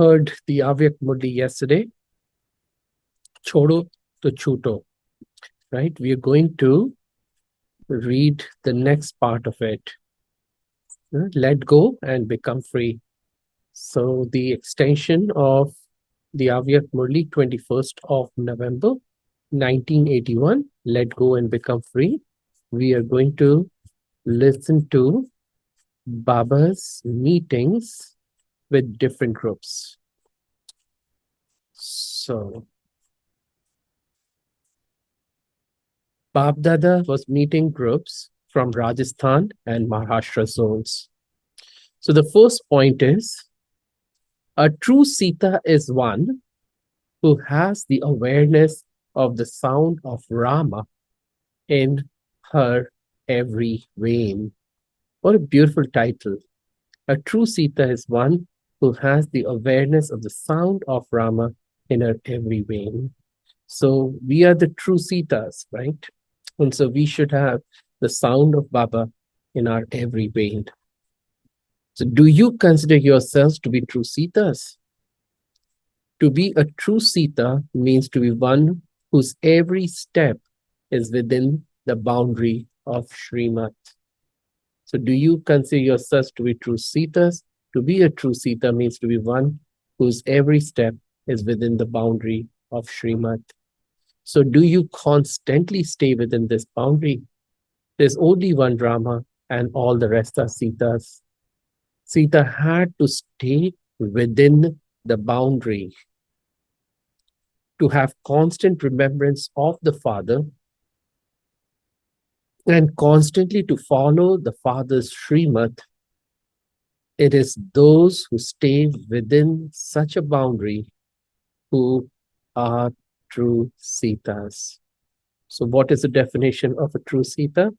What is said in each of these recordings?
heard the Avyakt Murli yesterday, Chodo to Chuto, right? We are going to read the next part of it. Let go and become free. So the extension of the Avyakt Murli, 21st of November, 1981, Let Go and Become Free. We are going to listen to Baba's meetings with different groups. So Bab Dada was meeting groups from Rajasthan and Maharashtra zones. So the first point is, a true Sita is one who has the awareness of the sound of Rama in her every vein. What a beautiful title. A true Sita is one who has the awareness of the sound of Rama in her every vein. So we are the true Sitas, right? And so we should have the sound of Baba in our every vein. So do you consider yourselves to be true Sitas? To be a true Sita means to be one whose every step is within the boundary of Srimad. So do you consider yourselves to be true Sitas? To be a true Sita means to be one whose every step is within the boundary of Srimad. So do you constantly stay within this boundary? There's only one Rama and all the rest are Sitas. Sita had to stay within the boundary to have constant remembrance of the Father and constantly to follow the Father's Srimad. It is those who stay within such a boundary who are true Sitas. So what is the definition of a true Sita?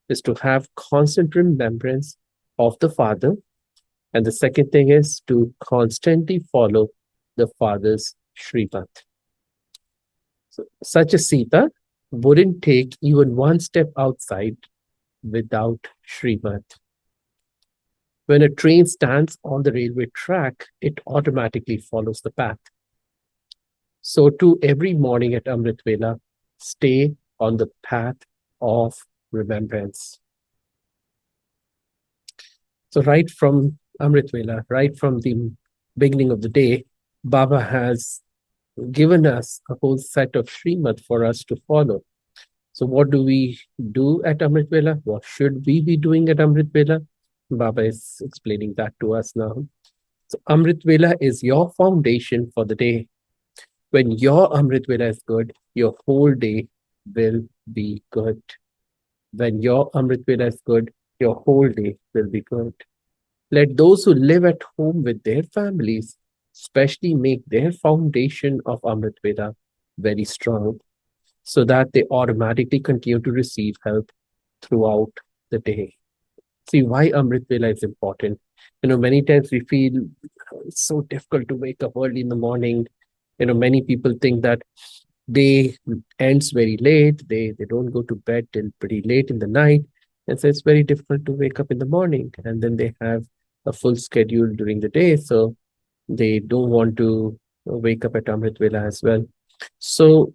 Is to have constant remembrance of the Father. And the second thing is to constantly follow the Father's Srimad. So such a Sita wouldn't take even one step outside without Srimad. When a train stands on the railway track, it automatically follows the path. So too, every morning at Amrit Vela, stay on the path of remembrance. So right from Amrit Vela, right from the beginning of the day, Baba has given us a whole set of Srimad for us to follow. So what do we do at Amrit Vela? What should we be doing at Amrit Vela? Baba is explaining that to us now. So Amrit Vela is your foundation for the day. When your Amrit Vela is good, your whole day will be good. When your Amrit Vela is good, your whole day will be good. Let those who live at home with their families especially make their foundation of Amrit Vela very strong so that they automatically continue to receive help throughout the day. See why Amrit Vela is important. Many times we feel it's so difficult to wake up early in the morning. Many people think that day ends very late. They don't go to bed till pretty late in the night. And so it's very difficult to wake up in the morning. And then they have a full schedule during the day. So they don't want to wake up at Amrit Vela as well. So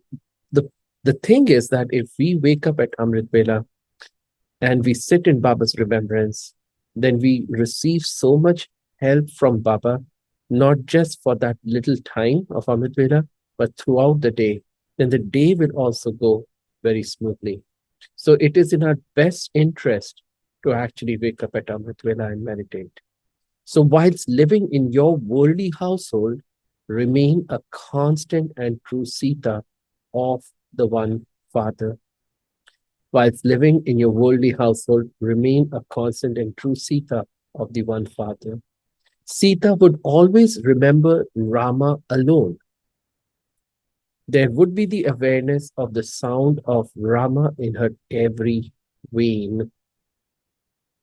the thing is that if we wake up at Amrit Vela and we sit in Baba's remembrance, then we receive so much help from Baba, not just for that little time of Amrit Vela, but throughout the day. Then the day will also go very smoothly. So it is in our best interest to actually wake up at Amrit Vela and meditate. So whilst living in your worldly household, remain a constant and true Sita of the one Father. Whilst living in your worldly household, remain a constant and true Sita of the one Father. Sita would always remember Rama alone. There would be the awareness of the sound of Rama in her every vein.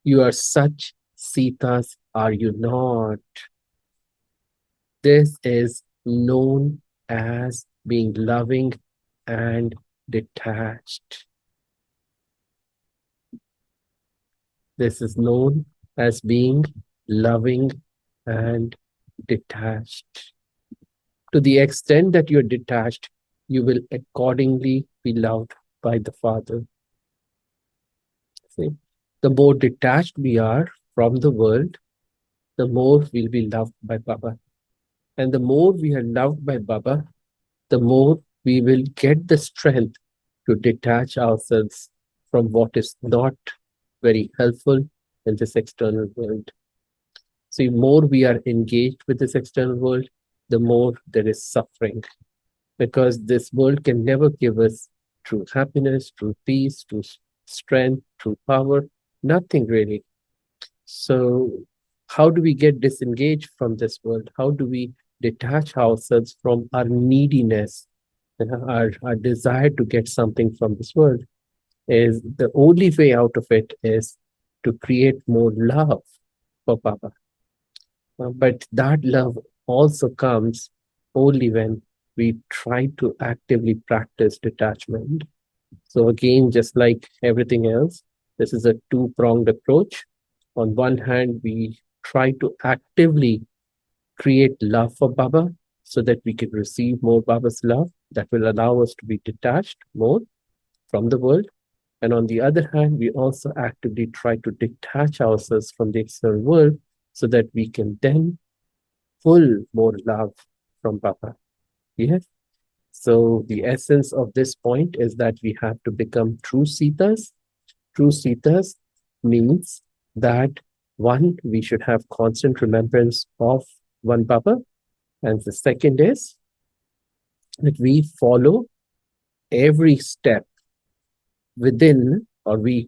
You are such Sitas, are you not? This is known as being loving and detached. This is known as being loving and detached. To the extent that you're detached, you will accordingly be loved by the Father. See, the more detached we are from the world, the more we'll be loved by Baba. And the more we are loved by Baba, the more we will get the strength to detach ourselves from what is not very helpful in this external world. So the more we are engaged with this external world, the more there is suffering, because this world can never give us true happiness, true peace, true strength, true power, nothing really. So how do we get disengaged from this world? How do we detach ourselves from our neediness and our desire to get something from this world? Is the only way out of it is to create more love for Baba. But that love also comes only when we try to actively practice detachment. So again, just like everything else, this is a two-pronged approach. On one hand, we try to actively create love for Baba so that we can receive more Baba's love that will allow us to be detached more from the world. And on the other hand, we also actively try to detach ourselves from the external world so that we can then pull more love from Baba. Yes. So the essence of this point is that we have to become true Sitas. True Sitas means that one, we should have constant remembrance of one Baba. And the second is that we follow every step within, or we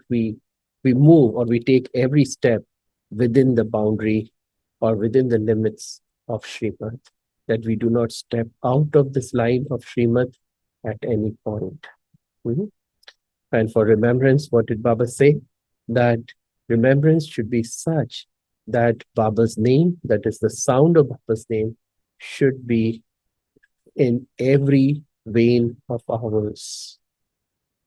move, or we take every step within the boundary or within the limits of Srimad, that we do not step out of this line of Srimad at any point. And for remembrance, what did Baba say? That remembrance should be such that Baba's name, that is the sound of Baba's name, should be in every vein of ours.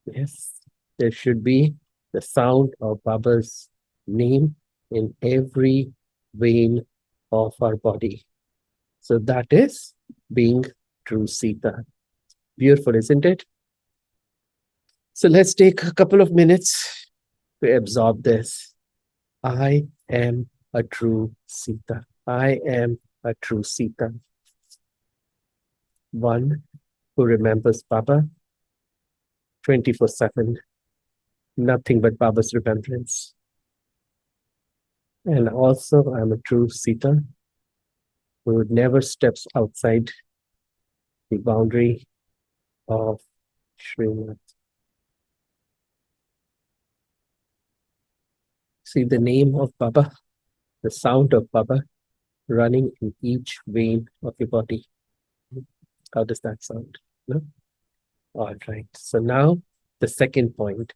Yes, there should be the sound of Baba's name in every vein of our body. So that is being true Sita. Beautiful, isn't it? So let's take a couple of minutes to absorb this. I am a true Sita. I am a true Sita. One who remembers Baba 24/7, nothing but Baba's remembrance. And also, I'm a true Sita who never steps outside the boundary of Srimad. See the name of Baba, the sound of Baba running in each vein of your body. How does that sound? No? All right. So now the second point.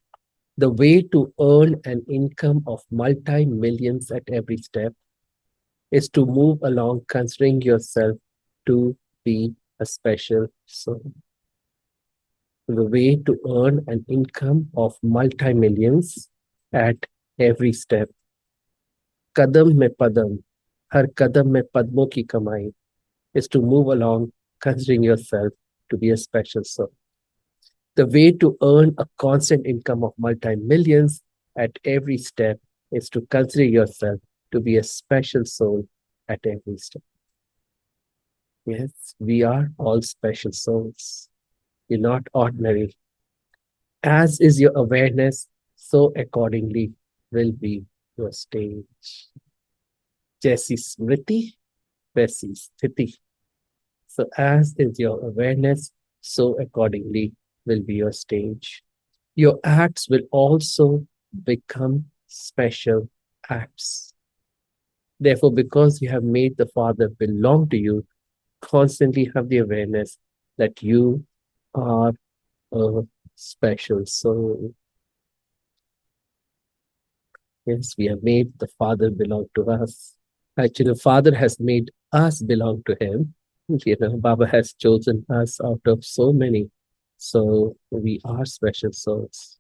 The way to earn an income of multi-millions at every step is to move along considering yourself to be a special soul. The way to earn an income of multi-millions at every step. Kadam mein padam, har kadam mein padmo ki kamai, is to move along considering yourself to be a special soul. The way to earn a constant income of multi-millions at every step is to consider yourself to be a special soul at every step. Yes, we are all special souls. You're not ordinary. As is your awareness, so accordingly will be your stage. Jaisi smriti, वैसी स्थिति. So as is your awareness, so accordingly will be your stage. Your acts will also become special acts. Therefore, because you have made the Father belong to you, constantly have the awareness that you are a special soul. Yes, we have made the Father belong to us. Actually, the Father has made us belong to Him. Baba has chosen us out of so many. So we are special souls.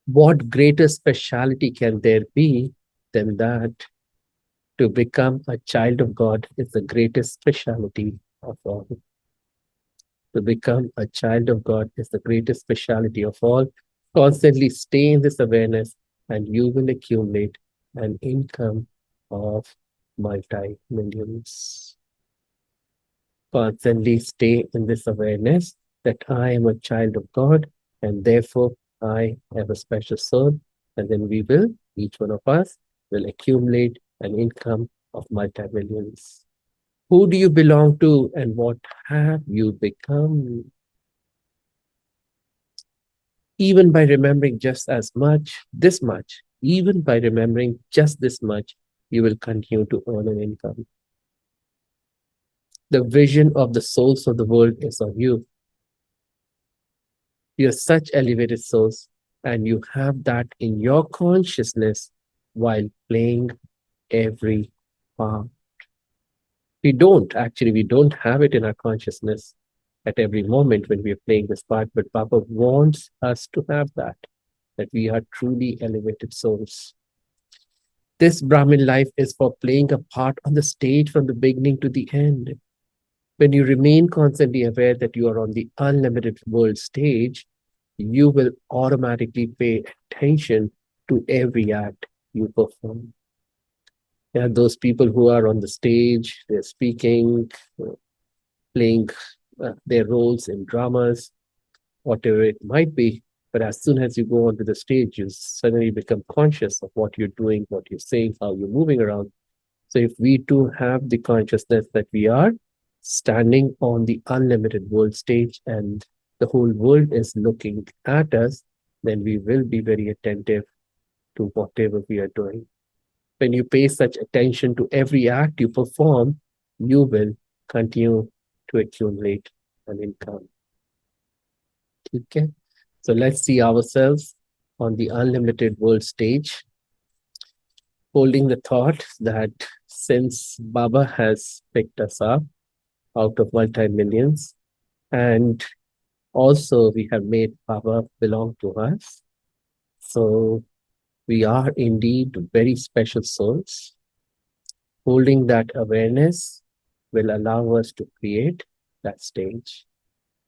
What greater speciality can there be than that? To become a child of God is the greatest specialty of all. To become a child of God is the greatest specialty of all. Constantly stay in this awareness, and you will accumulate an income of multi-millions. Constantly stay in this awareness that I am a child of God, and therefore I have a special soul. And then we will, each one of us, will accumulate an income of multi-millions. Who do you belong to, and what have you become? Even by remembering just as much, this much, even by remembering just this much, you will continue to earn an income. The vision of the souls of the world is on you. You're such elevated souls, and you have that in your consciousness while playing every part. We don't have it in our consciousness at every moment when we are playing this part, but Papa wants us to have that we are truly elevated souls. This Brahmin life is for playing a part on the stage from the beginning to the end. When you remain constantly aware that you are on the unlimited world stage, you will automatically pay attention to every act you perform. There are those people who are on the stage, they're speaking, playing their roles in dramas, whatever it might be. But as soon as you go onto the stage, you suddenly become conscious of what you're doing, what you're saying, how you're moving around. So if we too have the consciousness that we are standing on the unlimited world stage and the whole world is looking at us, then we will be very attentive to whatever we are doing. When you pay such attention to every act you perform, you will continue to accumulate an income. Okay, so let's see ourselves on the unlimited world stage, holding the thought that since Baba has picked us up out of multi-millions, and also we have made Baba belong to us, so we are indeed very special souls. Holding that awareness will allow us to create that stage.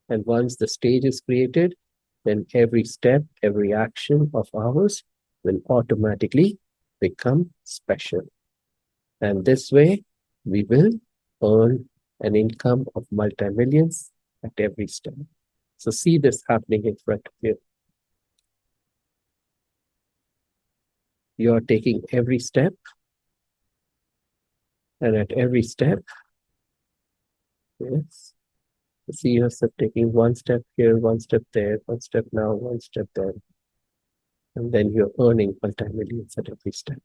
And once the stage is created, then every step, every action of ours will automatically become special. And this way, we will earn an income of multi-millions at every step. So see this happening in front of you. You are taking every step, and at every step, yes, see yourself taking one step here, one step there, one step now, one step there. And then you're earning multi-millions at every step.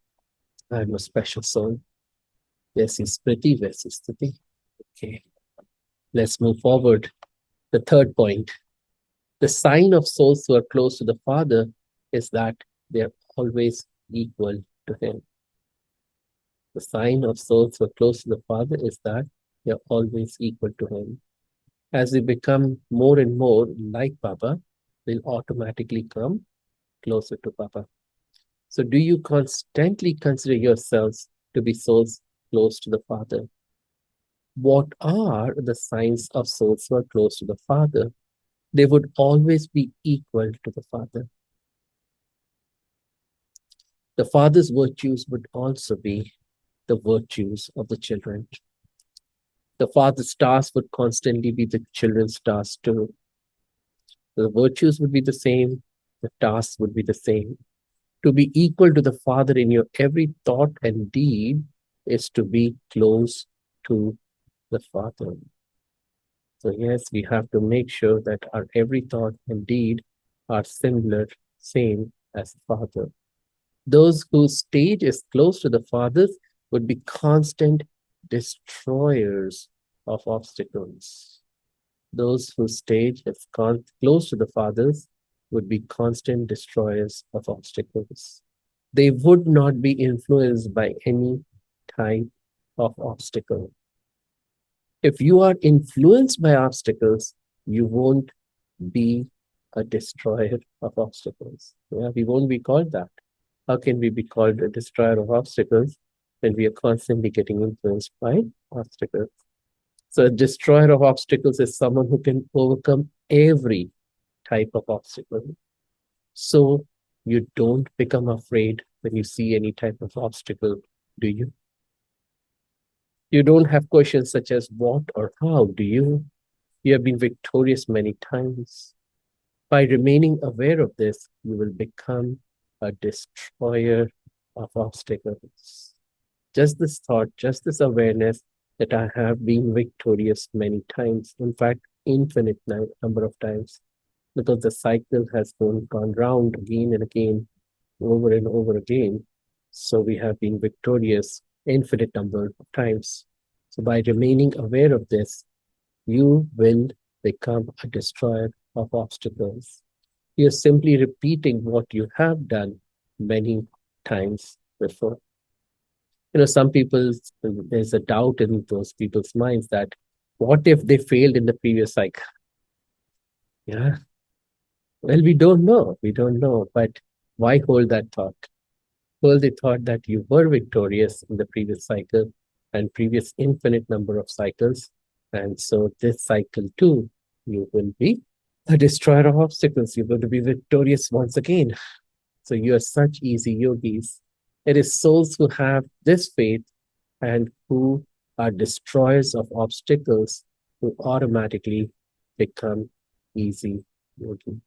I'm a special soul. Yes, is pretty, yes, is pretty. Okay, let's move forward. The third point. The sign of souls who are close to the Father is that they're always equal to Him. The sign of souls who are close to the Father is that they're always equal to Him. As we become more and more like Baba, we'll automatically come closer to Baba. So do you constantly consider yourselves to be souls close to the Father? What are the signs of souls who are close to the Father? They would always be equal to the Father. The Father's virtues would also be the virtues of the children. The Father's task would constantly be the children's task too. The virtues would be the same, the tasks would be the same. To be equal to the Father in your every thought and deed is to be close to the Father. So yes, we have to make sure that our every thought and deed are similar, same as the Father. Those whose stage is close to the Father's would be constant destroyers of obstacles. Those whose stage is close to the Father's would be constant destroyers of obstacles. They would not be influenced by any type of obstacle. If you are influenced by obstacles, you won't be a destroyer of obstacles. Yeah, we won't be called that. How can we be called a destroyer of obstacles and we are constantly getting influenced by obstacles. So a destroyer of obstacles is someone who can overcome every type of obstacle. So you don't become afraid when you see any type of obstacle, do you? You don't have questions such as what or how, do you? You have been victorious many times. By remaining aware of this, you will become a destroyer of obstacles. Just this thought, just this awareness that I have been victorious many times, in fact, infinite number of times, because the cycle has gone round again and again, over and over again. So we have been victorious infinite number of times. So by remaining aware of this, you will become a destroyer of obstacles. You're simply repeating what you have done many times before. Some people, there's a doubt in those people's minds that what if they failed in the previous cycle? Yeah. Well, we don't know. We don't know. But why hold that thought? Hold the thought that you were victorious in the previous cycle and previous infinite number of cycles. And so this cycle too, you will be a destroyer of obstacles. You're going to be victorious once again. So you are such easy yogis. It is souls who have this faith and who are destroyers of obstacles who automatically become easy yogis.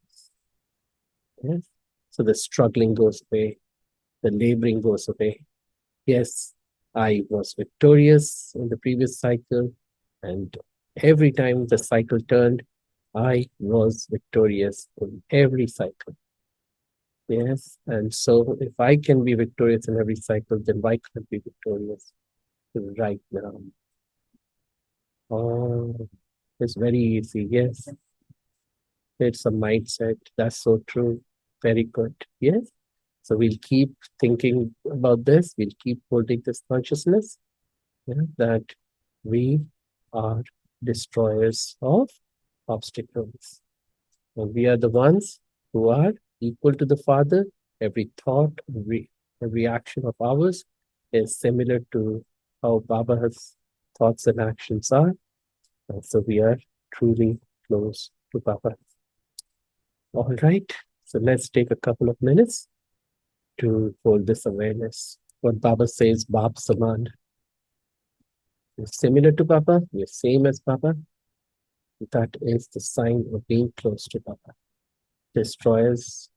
Yes. So the struggling goes away, the laboring goes away. Yes, I was victorious in the previous cycle, and every time the cycle turned, I was victorious in every cycle. Yes, and so if I can be victorious in every cycle, then why can't I be victorious right now? Oh, it's very easy. Yes, it's a mindset. That's so true. Very good. Yes. So we'll keep thinking about this. We'll keep holding this consciousness, that we are destroyers of obstacles. And we are the ones who are equal to the Father. Every thought, every action of ours is similar to how Baba's thoughts and actions are. And so we are truly close to Baba. All right. So let's take a couple of minutes to hold this awareness. What Baba says, Bab Saman. You're similar to Baba, you're same as Baba. That is the sign of being close to Baba. Destroyers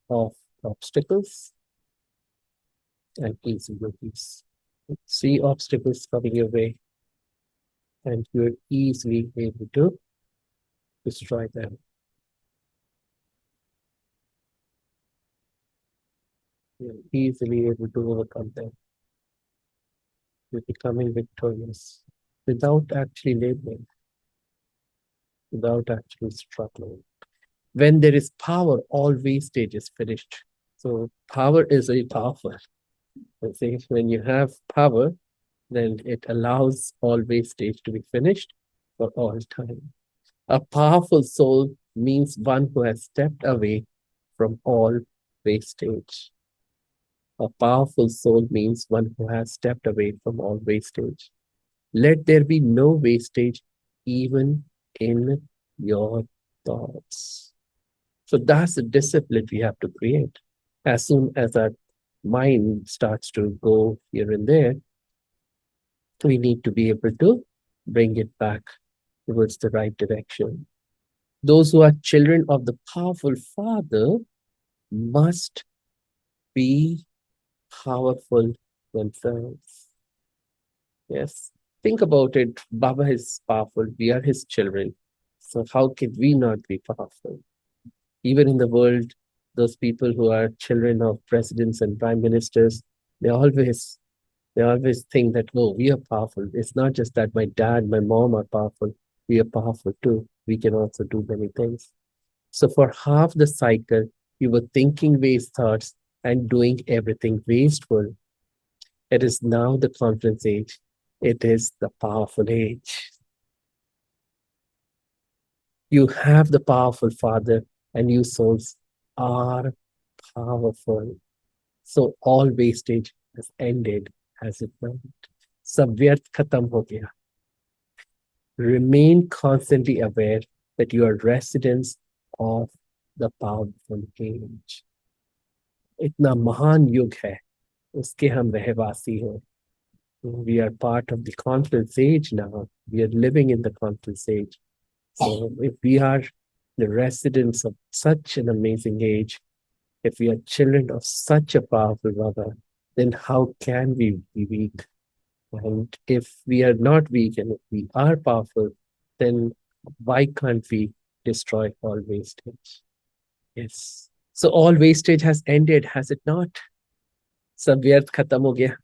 of obstacles and easy yogis. See obstacles coming your way, and you're easily able to destroy them. You're easily able to overcome them. You're becoming victorious without actually laboring, without actually struggling. When there is power, all wastage is finished. So power is very powerful. I think when you have power, then it allows all wastage to be finished for all time. A powerful soul means one who has stepped away from all wastage. A powerful soul means one who has stepped away from all wastage. Let there be no wastage even in your thoughts. So that's the discipline we have to create. As soon as our mind starts to go here and there, we need to be able to bring it back towards the right direction. Those who are children of the powerful Father must be powerful themselves. Yes. Think about it. Baba is powerful. We are his children. So how can we not be powerful? Even in the world, those people who are children of presidents and prime ministers, they always think that, oh, we are powerful. It's not just that my dad, my mom are powerful. We are powerful too. We can also do many things. So for half the cycle, you were thinking waste thoughts and doing everything wasteful. It is now the confidence age. It is the powerful age. You have the powerful Father, and you souls are powerful. So all wastage has ended, has it not? सब व्यर्थ खत्म हो गया. Remain constantly aware that you are residents of the powerful age. इतना महान युग है, उसके हम रहवासी हैं. We are part of the confluence age now. We are living in the confluence age. So if we are the residents of such an amazing age, if we are children of such a powerful mother, then how can we be weak? And if we are not weak and if we are powerful, then why can't we destroy all wastage? Yes. So all wastage has ended, has it not? सब व्यर्थ खत्म हो गया.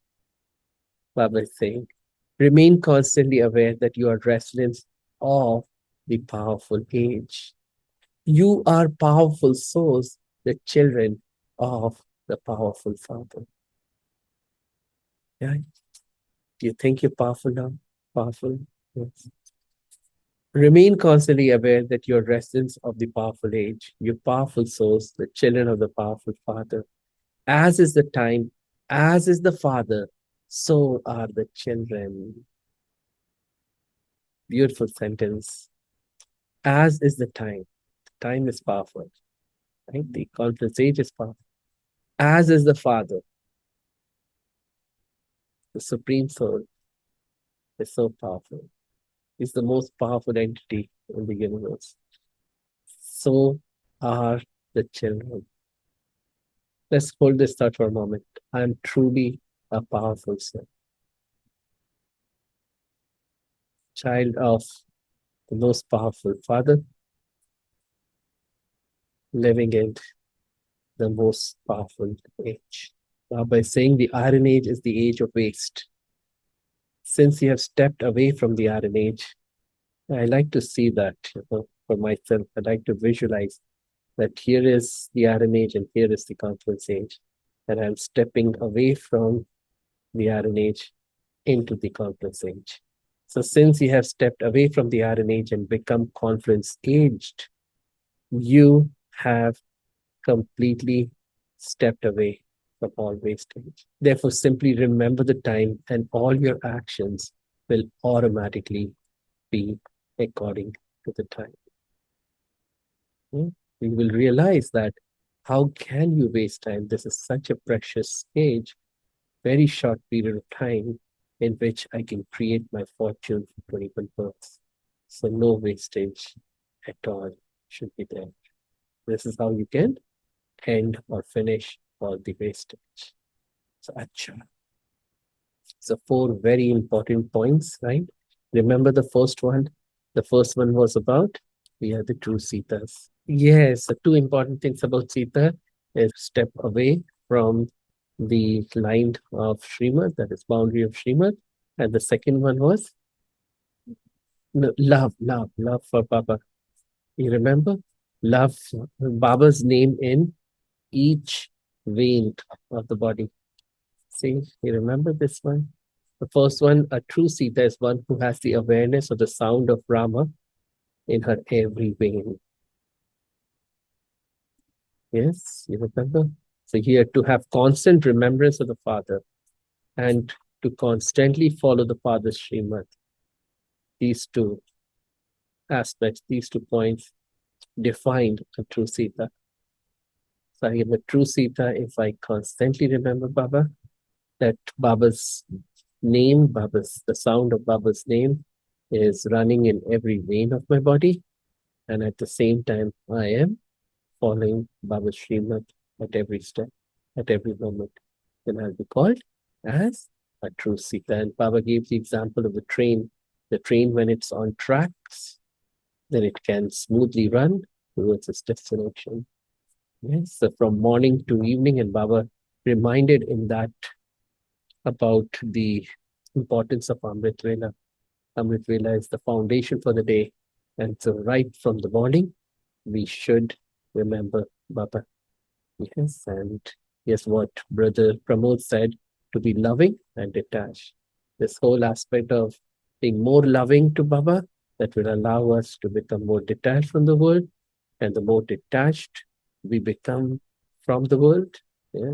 Baba is saying, remain constantly aware that you are residents of the powerful age. You are powerful souls, the children of the powerful Father. Yeah. Do you think you're powerful now? Powerful? Yes. Remain constantly aware that you're residents of the powerful age. You powerful souls, the children of the powerful Father. As is the time, as is the Father, so are the children. Beautiful sentence. As is the time. Time is powerful. Right? The confluence age is powerful. As is the Father. The Supreme Soul is so powerful. He's the most powerful entity in the universe. So are the children. Let's hold this thought for a moment. I am truly a powerful soul. Child of the most powerful Father, living in the most powerful age. Now, by saying the Iron Age is the age of waste, since you have stepped away from the Iron Age, I like to see that for myself. I like to visualize that here is the Iron Age and here is the Confluence Age, and I'm stepping away from the Iron Age into the Confluence Age. So since you have stepped away from the Iron Age and become Confluence Aged, you have completely stepped away from all wastage. Therefore, simply remember the time and all your actions will automatically be according to the time. You will realize that how can you waste time? This is such a precious age, very short period of time in which I can create my fortune for 21 births. So no wastage at all should be there. This is how you can end or finish all the wastage. So acha. So 4 very important points, right? Remember the first one? The first one was about we are the true Sitas. Yes, the 2 important things about Sita is step away from the line of Srimad, that is boundary of Srimad. And the second one was love for Baba. You remember? Love Baba's name in each vein of the body. See, you remember this one? The first one, a true Sita is one who has the awareness of the sound of Rama in her every vein. Yes, you remember? So here to have constant remembrance of the Father and to constantly follow the Father's Srimad. These 2 aspects, these 2 points defined a true Sita. So I am a true Sita if I constantly remember Baba, that Baba's name, the sound of Baba's name is running in every vein of my body. And at the same time, I am following Baba's Srimad at every step, at every moment. Then I'll be called as a true Sita. And Baba gave the example of the train. The train, when it's on tracks, then it can smoothly run towards its destination. Yes, so from morning to evening, and Baba reminded in that about the importance of Amrit Vela. Amrit Vela is the foundation for the day. And so right from the morning, we should remember Baba. Yes, and yes, what Brother Pramod said, to be loving and detached. This whole aspect of being more loving to Baba, that will allow us to become more detached from the world. And the more detached we become from the world, yeah,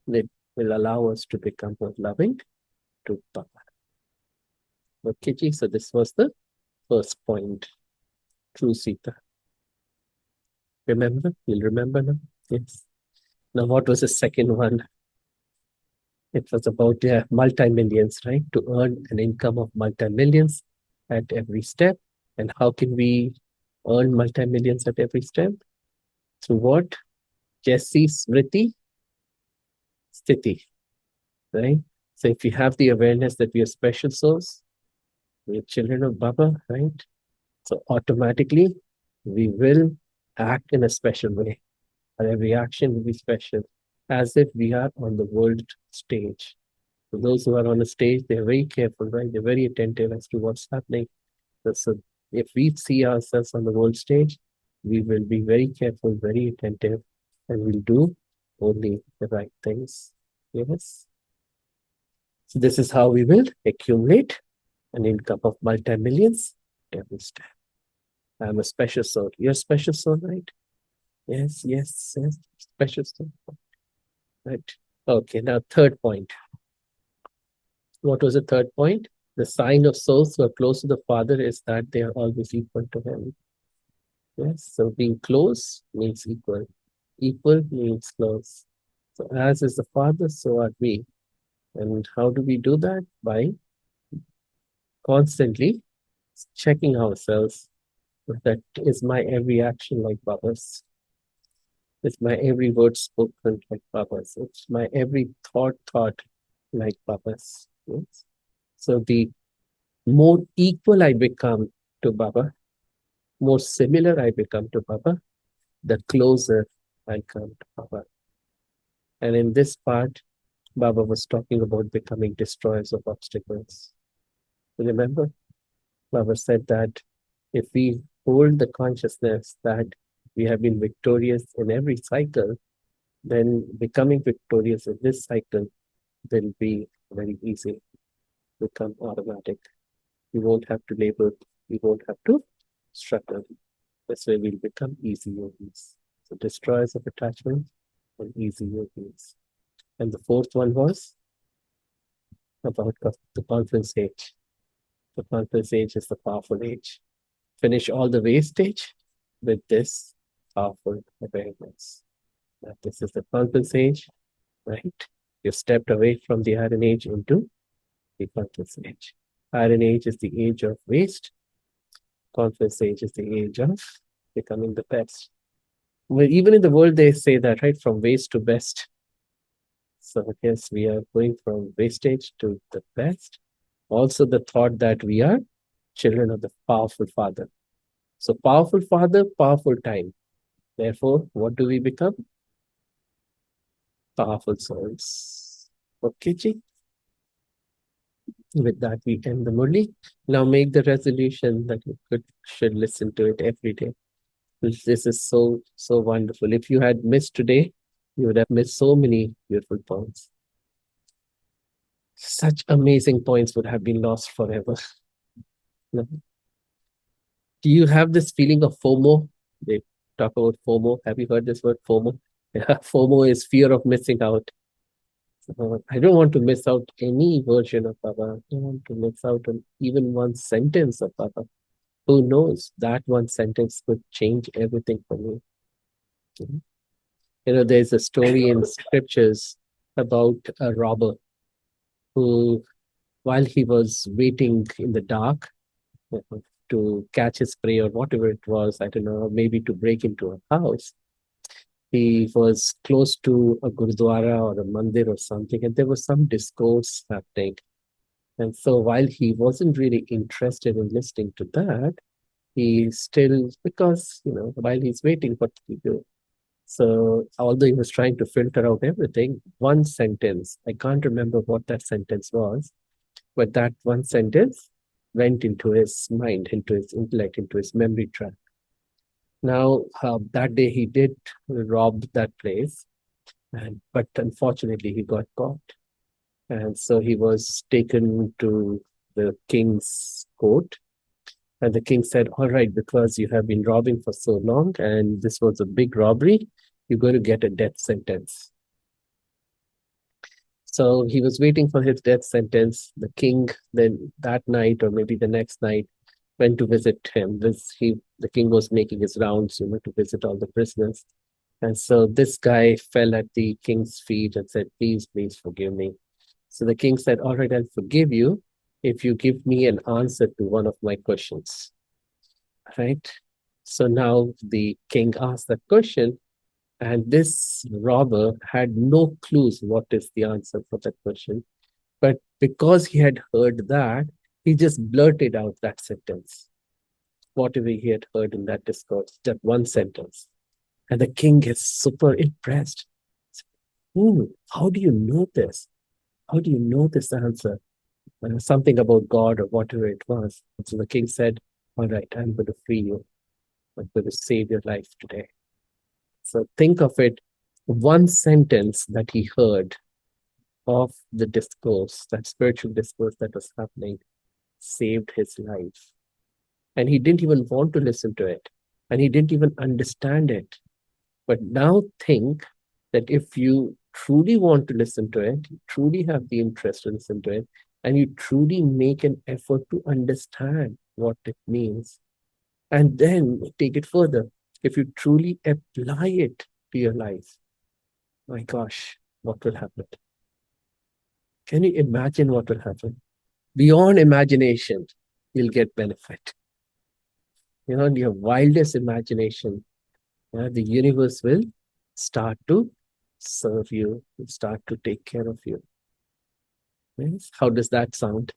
it will allow us to become more loving. to Baba. Okay, ji, so this was the first point. True Sita. Remember? You'll remember now? Yes. Now, what was the second one? It was about multi-millions, right? To earn an income of multi-millions at every step. And how can we earn multi-millions at every step? Through what? Jesse, Smriti, Sthiti, right? So if you have the awareness that we are special souls, we are children of Baba, right? So automatically we will act in a special way. And every action will be special, as if we are on the world stage. So those who are on the stage, they're very careful, right? They're very attentive as to what's happening. So if we see ourselves on the world stage, we will be very careful, very attentive, and we'll do only the right things. Yes. So this is how we will accumulate an income of multi-millions every step. I'm a special soul. You're a special soul, right? Yes, yes, yes. Special soul. Right. Okay, now third point. What was the third point? The sign of souls who are close to the Father is that they are always equal to Him. Yes, so being close means equal. Equal means close. So as is the Father, so are we. And how do we do that? By constantly checking ourselves. That is my every action like Baba's. It's my every word spoken like Baba's. It's my every thought like Baba's. Yes. So the more equal I become to Baba, more similar I become to Baba, the closer I come to Baba. And in this part, Baba was talking about becoming destroyers of obstacles. Remember, Baba said that if we hold the consciousness that we have been victorious in every cycle, then becoming victorious in this cycle will be very easy, become automatic. We won't have to labor, we won't have to struggle. This way we'll become easy yogis. So destroyers of attachment and easy yogis. And the fourth one was about the conference age. The conference age is the powerful age. Finish all the wastage with this powerful awareness. That this is the conference age, right? You've stepped away from the Iron Age into the conference age. Iron Age is the age of waste. Conference age is the age of becoming the best. Well, even in the world, they say that, right? From waste to best. So yes, we are going from wastage to the best. Also the thought that we are children of the powerful Father. So powerful Father, powerful time. Therefore, what do we become? Powerful souls. Okay, ji? With that, we end the Murli. Now make the resolution that you should listen to it every day. This is so wonderful. If you had missed today, you would have missed so many beautiful points. Such amazing points would have been lost forever. No? Do you have this feeling of FOMO? They talk about FOMO. Have you heard this word FOMO? Yeah, FOMO is fear of missing out. I don't want to miss out any version of Baba. I don't want to miss out on even one sentence of Baba. Who knows? That one sentence could change everything for me. You know, there's a story in scriptures about a robber who, while he was waiting in the dark to catch his prey or whatever it was, I don't know, maybe to break into a house, he was close to a gurdwara or a mandir or something, and there was some discourse happening. And so while he wasn't really interested in listening to that, he still, because, you know, while he's waiting, what did he do? So although he was trying to filter out everything, one sentence, I can't remember what that sentence was, but that one sentence went into his mind, into his intellect, into his memory track. Now, that day he did rob that place, but unfortunately he got caught. And so he was taken to the king's court. And the king said, all right, because you have been robbing for so long and this was a big robbery, you're going to get a death sentence. So he was waiting for his death sentence. The king then that night or maybe the next night went to visit him. The king was making his rounds, to visit all the prisoners. And so this guy fell at the king's feet and said, "Please, please forgive me." So the king said, "All right, I'll forgive you if you give me an answer to one of my questions." Right? So now the king asked that question, and this robber had no clues what is the answer for that question. But because he had heard that, he just blurted out that sentence, whatever he had heard in that discourse, that one sentence. And the king is super impressed. How do you know this? How do you know this answer? Something about God or whatever it was. And so the king said, "All right, I'm going to free you. I'm going to save your life today." So think of it, one sentence that he heard of the discourse, that spiritual discourse that was happening, saved his life. And he didn't even want to listen to it. And he didn't even understand it. But now think that if you truly want to listen to it, you truly have the interest to listen to it, and you truly make an effort to understand what it means, and then take it further. If you truly apply it to your life, my gosh, what will happen? Can you imagine what will happen? Beyond imagination, you'll get benefit. In your wildest imagination, the universe will start to serve you, will start to take care of you. Yes? How does that sound?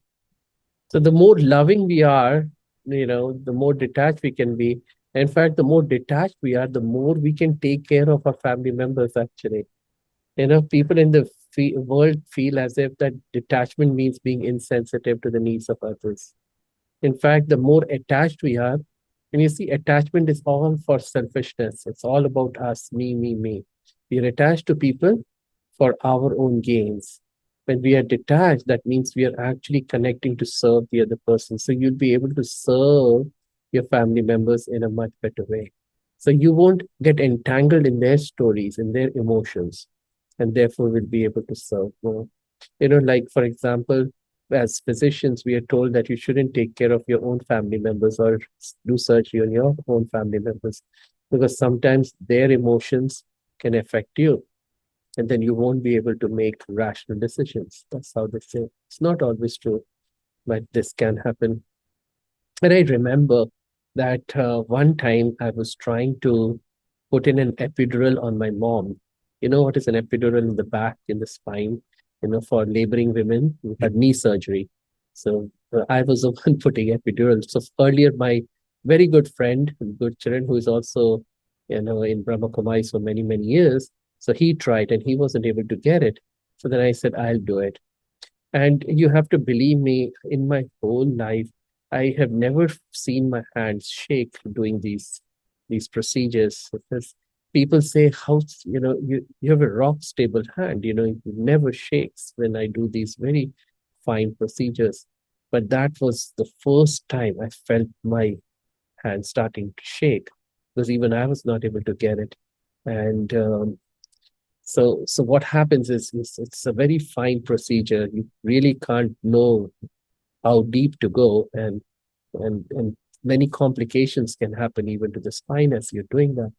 So the more loving we are, the more detached we can be. In fact, the more detached we are, the more we can take care of our family members, actually. People in the world feel as if that detachment means being insensitive to the needs of others. In fact, the more attached we are, and you see, attachment is all for selfishness. It's all about us, me, me, me. We are attached to people for our own gains. When we are detached, that means we are actually connecting to serve the other person. So you'll be able to serve your family members in a much better way. So you won't get entangled in their stories, in their emotions, and therefore will be able to serve more. Like for example, as physicians, we are told that you shouldn't take care of your own family members or do surgery on your own family members because sometimes their emotions can affect you and then you won't be able to make rational decisions. That's how they say. It's not always true, but this can happen. And I remember that one time I was trying to put in an epidural on my mom. You know what is an epidural in the back, in the spine, for laboring women who had knee surgery. So I was the one putting epidural. So earlier, my very good friend, good Charan, who is also, in Brahma Kumais for many, many years. So he tried and he wasn't able to get it. So then I said, I'll do it. And you have to believe me, in my whole life, I have never seen my hands shake doing these procedures because people say, how, you have a rock stable hand, it never shakes when I do these very fine procedures. But that was the first time I felt my hand starting to shake because even I was not able to get it. And so what happens is it's a very fine procedure. You really can't know how deep to go, and many complications can happen even to the spine as you're doing that.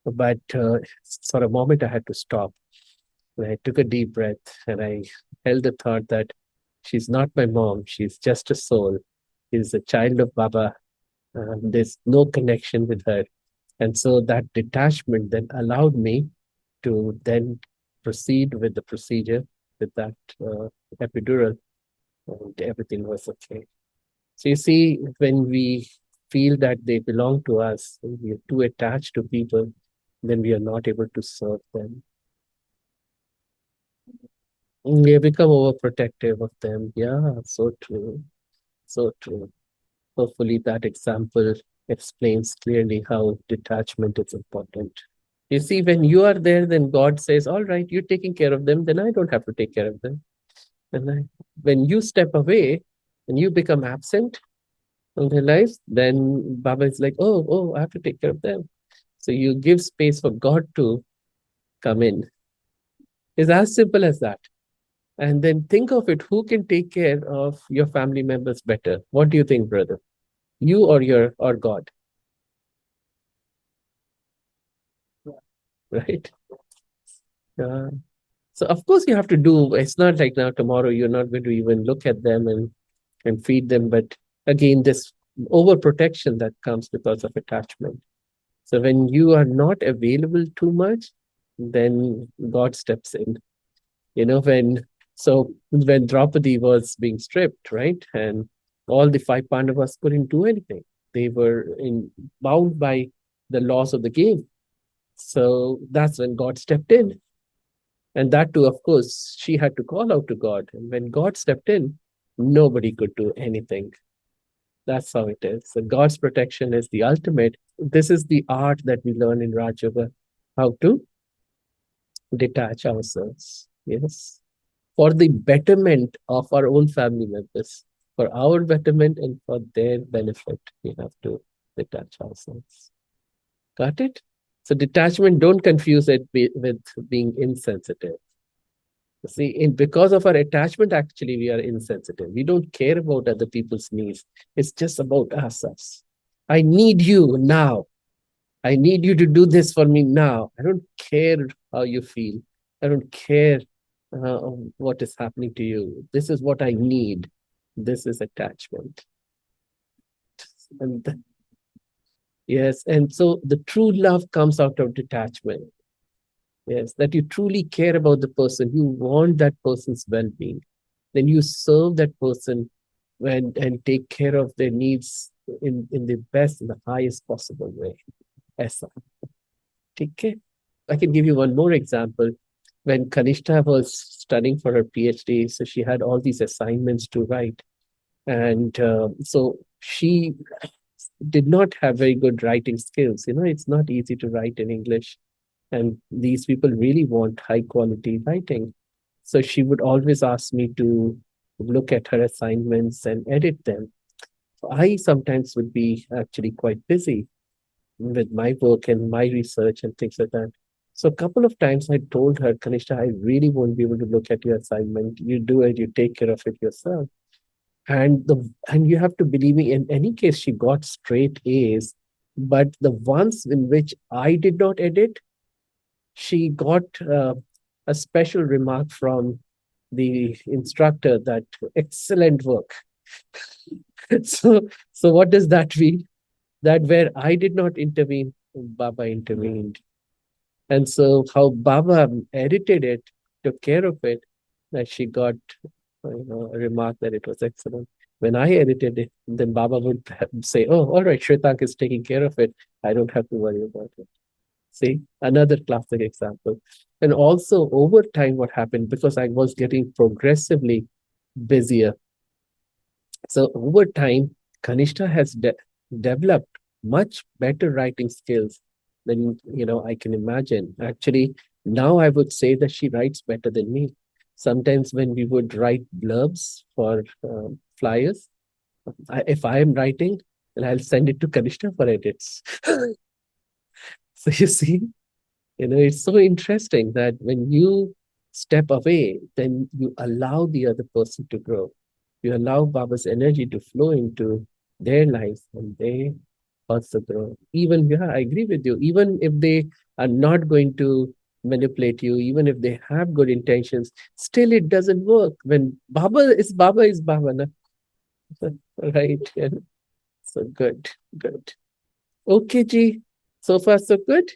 But for a moment, I had to stop. And I took a deep breath and I held the thought that she's not my mom. She's just a soul. She's a child of Baba. There's no connection with her. And so that detachment then allowed me to then proceed with the procedure with that epidural, and everything was okay. So you see, when we feel that they belong to us, we are too attached to people, then we are not able to serve them. We have become overprotective of them. Yeah, so true. So true. Hopefully, that example explains clearly how detachment is important. You see, when you are there, then God says, all right, you're taking care of them, then I don't have to take care of them. And when you step away and you become absent from their lives, then Baba is like, oh, I have to take care of them. So you give space for God to come in. It's as simple as that. And then think of it, who can take care of your family members better? What do you think, brother? You or God, right? Uh, so of course you have to do. It's not like now tomorrow you're not going to even look at them and feed them. But again, this overprotection that comes because of attachment. So when you are not available too much, then God steps in. When Draupadi was being stripped, right, and all the five Pandavas couldn't do anything. They were bound by the laws of the game. So that's when God stepped in. And that too, of course, she had to call out to God. And when God stepped in, nobody could do anything. That's how it is. So God's protection is the ultimate. This is the art that we learn in Raj Yoga, how to detach ourselves. Yes. For the betterment of our own family members, for our betterment and for their benefit, we have to detach ourselves. Got it? So detachment, don't confuse it with being insensitive. Because of our attachment, actually, we are insensitive. We don't care about other people's needs. It's just about us. I need you now. I need you to do this for me now. I don't care how you feel. I don't care uh, what is happening to you. This is what I need. This is attachment. And yes, and so the true love comes out of detachment. Yes, that you truly care about the person. You want that person's well-being. Then you serve that person and take care of their needs in the best, in the highest possible way. ऐसा. ठीक है? I can give you one more example. When Kanishta was studying for her PhD, so she had all these assignments to write. And so she did not have very good writing skills. It's not easy to write in English. And these people really want high quality writing. So she would always ask me to look at her assignments and edit them. I sometimes would be actually quite busy with my work and my research and things like that. So a couple of times I told her, Kanishta, I really won't be able to look at your assignment. You do it, you take care of it yourself. And you have to believe me, in any case, she got straight A's. But the ones in which I did not edit, she got a special remark from the instructor that excellent work. So what does that mean? That where I did not intervene, Baba intervened. And so how Baba edited it, took care of it, that she got a remark that it was excellent. When I edited it, then Baba would say, oh, all right, Shwetank is taking care of it. I don't have to worry about it. See, another classic example. And also over time, what happened, because I was getting progressively busier. So over time, Kanishta has developed much better writing skills than I can imagine. Actually, now I would say that she writes better than me. Sometimes when we would write blurbs for flyers, if I am writing, then I'll send it to Kanishta for edits. So you see, it's so interesting that when you step away, then you allow the other person to grow. You allow Baba's energy to flow into their lives and they also grow. Even, yeah, I agree with you. Even if they are not going to manipulate you, even if they have good intentions, still it doesn't work. When Baba is Baba, na? Right? Yeah. So good, good. Okay, G. So far, so good.